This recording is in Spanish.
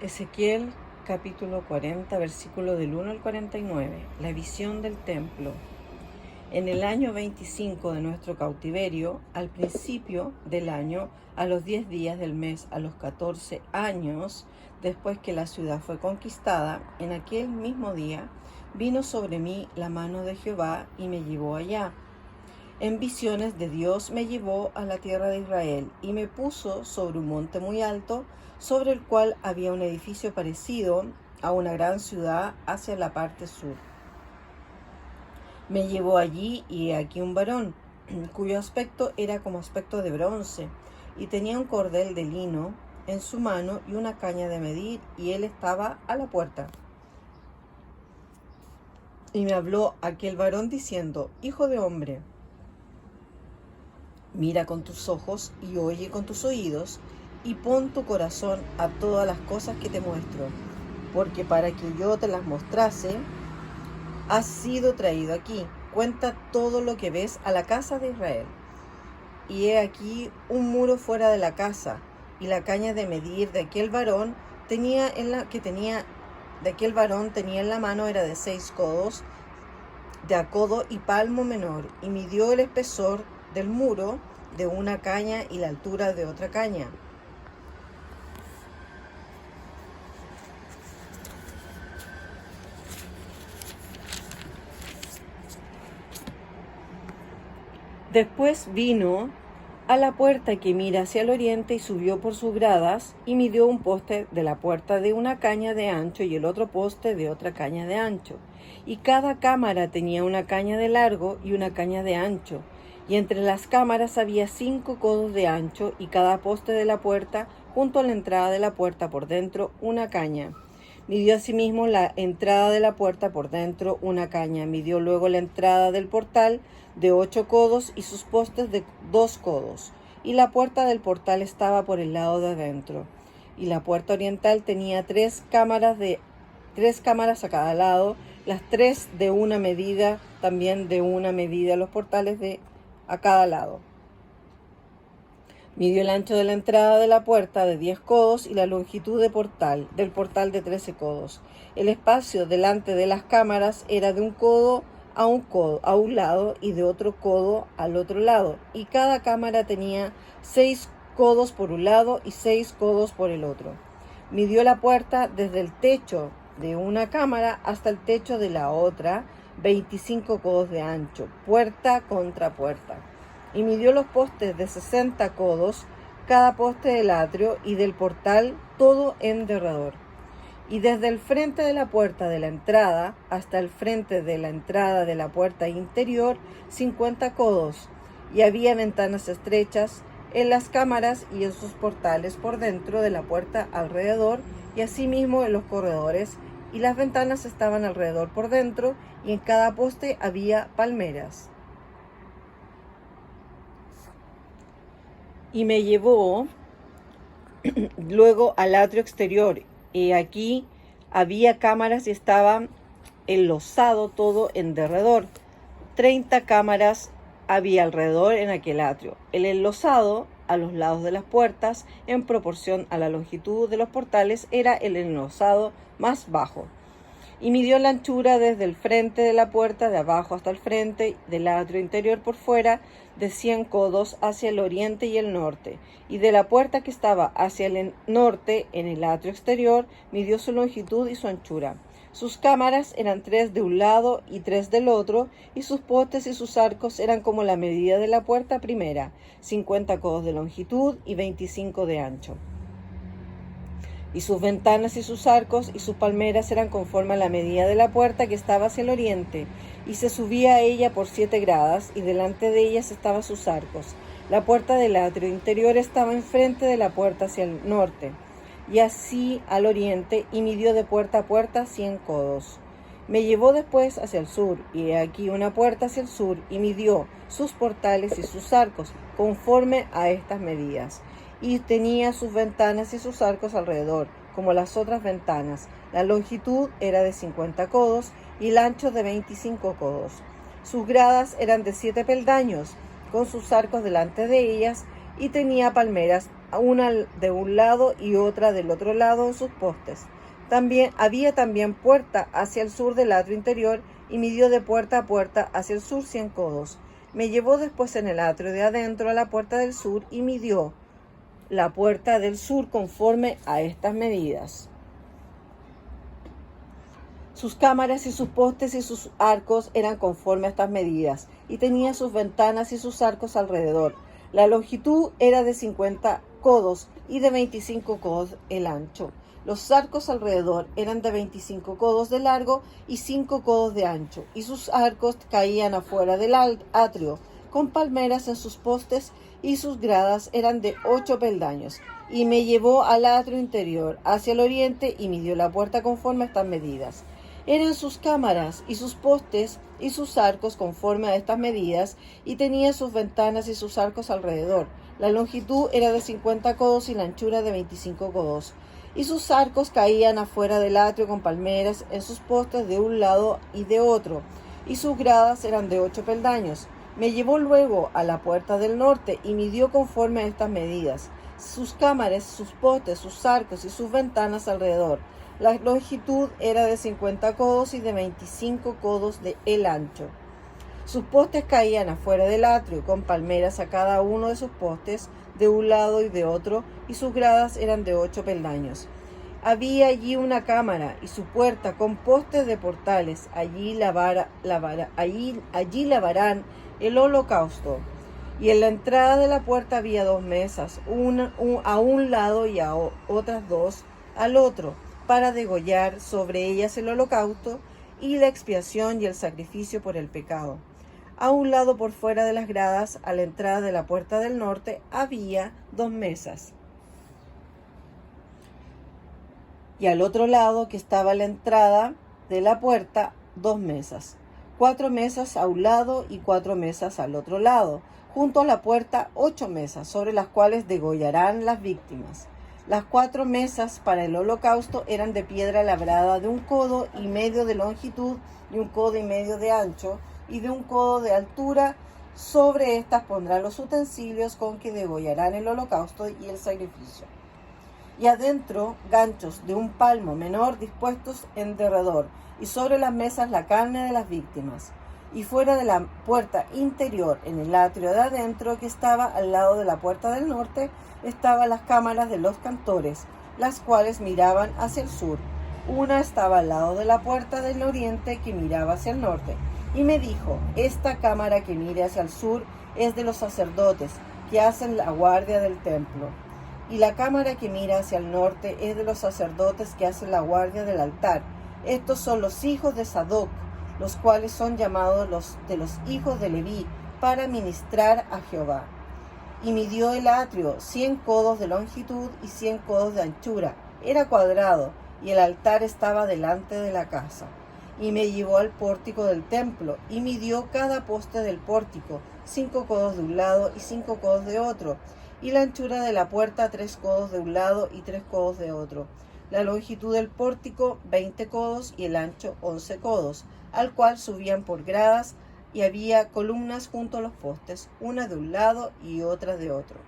Ezequiel capítulo 40, versículo del 1 al 49, la visión del templo. En el año 25 de nuestro cautiverio, al principio del año, a los 10 días del mes, a los 14 años, después que la ciudad fue conquistada, en aquel mismo día, vino sobre mí la mano de Jehová y me llevó allá. En visiones de Dios me llevó a la tierra de Israel y me puso sobre un monte muy alto, sobre el cual había un edificio parecido a una gran ciudad hacia la parte sur. Me llevó allí y he aquí un varón, cuyo aspecto era como aspecto de bronce, y tenía un cordel de lino en su mano y una caña de medir, y él estaba a la puerta. Y me habló aquel varón diciendo: Hijo de hombre, mira con tus ojos y oye con tus oídos, y pon tu corazón a todas las cosas que te muestro, porque para que yo te las mostrase, has sido traído aquí. Cuenta todo lo que ves a la casa de Israel. Y he aquí un muro fuera de la casa, y la caña de medir de aquel varón tenía en la mano era de 6 codos, de a codo y palmo menor, y midió el espesor del muro de una caña y la altura de otra caña. Después vino a la puerta que mira hacia el oriente y subió por sus gradas y midió un poste de la puerta de una caña de ancho y el otro poste de otra caña de ancho. Y cada cámara tenía una caña de largo y una caña de ancho. Y entre las cámaras había 5 codos de ancho y cada poste de la puerta junto a la entrada de la puerta por dentro una caña. Midió asimismo la entrada de la puerta por dentro una caña. Midió luego la entrada del portal de 8 codos y sus postes de 2 codos. Y la puerta del portal estaba por el lado de adentro. Y la puerta oriental tenía 3 cámaras a cada lado, las 3 de una medida, también de una medida los portales a cada lado. Midió el ancho de la entrada de la puerta de 10 codos y la longitud del portal de 13 codos. El espacio delante de las cámaras era de un codo a un lado y de otro codo al otro lado. Y cada cámara tenía 6 codos por un lado y 6 codos por el otro. Midió la puerta desde el techo de una cámara hasta el techo de la otra, 25 codos de ancho, puerta contra puerta. Y midió los postes de 60 codos, cada poste del atrio y del portal, todo en derredor. Y desde el frente de la puerta de la entrada hasta el frente de la entrada de la puerta interior, 50 codos. Y había ventanas estrechas en las cámaras y en sus portales por dentro de la puerta alrededor, y asimismo en los corredores, y las ventanas estaban alrededor por dentro, y en cada poste había palmeras. Y me llevó luego al atrio exterior, y aquí había cámaras y estaba enlosado todo en derredor. 30 cámaras había alrededor en aquel atrio. El enlosado a los lados de las puertas, en proporción a la longitud de los portales, era el enlosado más bajo. Y midió la anchura desde el frente de la puerta, de abajo hasta el frente del atrio interior por fuera, de 100 codos hacia el oriente y el norte. Y de la puerta que estaba hacia el norte, en el atrio exterior, midió su longitud y su anchura. Sus cámaras eran 3 de un lado y 3 del otro, y sus postes y sus arcos eran como la medida de la puerta primera, 50 codos de longitud y 25 de ancho. Y sus ventanas y sus arcos y sus palmeras eran conforme a la medida de la puerta que estaba hacia el oriente, y se subía a ella por 7 gradas, y delante de ellas estaban sus arcos. La puerta del atrio interior estaba enfrente de la puerta hacia el norte, y así al oriente, y midió de puerta a puerta 100 codos. Me llevó después hacia el sur, y he aquí una puerta hacia el sur, y midió sus portales y sus arcos, conforme a estas medidas. Y tenía sus ventanas y sus arcos alrededor, como las otras ventanas. La longitud era de 50 codos, y el ancho de 25 codos. Sus gradas eran de 7 peldaños, con sus arcos delante de ellas, y tenía palmeras una de un lado y otra del otro lado en sus postes. Había también puerta hacia el sur del atrio interior, y midió de puerta a puerta hacia el sur 100 codos. Me llevó después en el atrio de adentro a la puerta del sur, y midió la puerta del sur conforme a estas medidas. Sus cámaras y sus postes y sus arcos eran conforme a estas medidas, y tenía sus ventanas y sus arcos alrededor. La longitud era de 50 codos y de 25 codos el ancho. Los arcos alrededor eran de 25 codos de largo y 5 codos de ancho, y sus arcos caían afuera del atrio, con palmeras en sus postes, y sus gradas eran de 8 peldaños. Y me llevó al atrio interior, hacia el oriente, y midió la puerta conforme a estas medidas. Eran sus cámaras y sus postes y sus arcos conforme a estas medidas, y tenía sus ventanas y sus arcos alrededor. La longitud era de 50 codos y la anchura de 25 codos. Y sus arcos caían afuera del atrio con palmeras en sus postes de un lado y de otro, y sus gradas eran de 8 peldaños. Me llevó luego a la puerta del norte y midió conforme a estas medidas, sus cámaras, sus postes, sus arcos y sus ventanas alrededor. La longitud era de 50 codos y de 25 codos de el ancho. Sus postes caían afuera del atrio, con palmeras a cada uno de sus postes, de un lado y de otro, y sus gradas eran de 8 peldaños. Había allí una cámara y su puerta con postes de portales. Allí lavarán el holocausto. Y en la entrada de la puerta había 2 mesas, a un lado y a otras 2 al otro, para degollar sobre ellas el holocausto y la expiación y el sacrificio por el pecado. A un lado, por fuera de las gradas, a la entrada de la puerta del norte, había 2 mesas. Y al otro lado, que estaba a la entrada de la puerta, 2 mesas. 4 mesas a un lado y 4 mesas al otro lado. Junto a la puerta, 8 mesas, sobre las cuales degollarán las víctimas. Las 4 mesas para el holocausto eran de piedra labrada de 1 codo y medio de longitud y 1 codo y medio de ancho, y de 1 codo de altura. Sobre estas pondrán los utensilios con que degollarán el holocausto y el sacrificio. Y adentro ganchos de 1 palmo menor dispuestos en derredor, y sobre las mesas la carne de las víctimas. Y fuera de la puerta interior, en el atrio de adentro, que estaba al lado de la puerta del norte, estaban las cámaras de los cantores, las cuales miraban hacia el sur. Una estaba al lado de la puerta del oriente, que miraba hacia el norte. Y me dijo: esta cámara que mire hacia el sur es de los sacerdotes, que hacen la guardia del templo. Y la cámara que mira hacia el norte es de los sacerdotes que hacen la guardia del altar. Estos son los hijos de Sadoc, los cuales son llamados los hijos de Leví, para ministrar a Jehová. Y midió el atrio 100 codos de longitud y 100 codos de anchura. Era cuadrado, y el altar estaba delante de la casa. Y me llevó al pórtico del templo, y midió cada poste del pórtico, 5 codos de un lado y 5 codos de otro, y la anchura de la puerta 3 codos de un lado y 3 codos de otro. La longitud del pórtico 20 codos y el ancho 11 codos, al cual subían por gradas, y había columnas junto a los postes, una de un lado y otra de otro.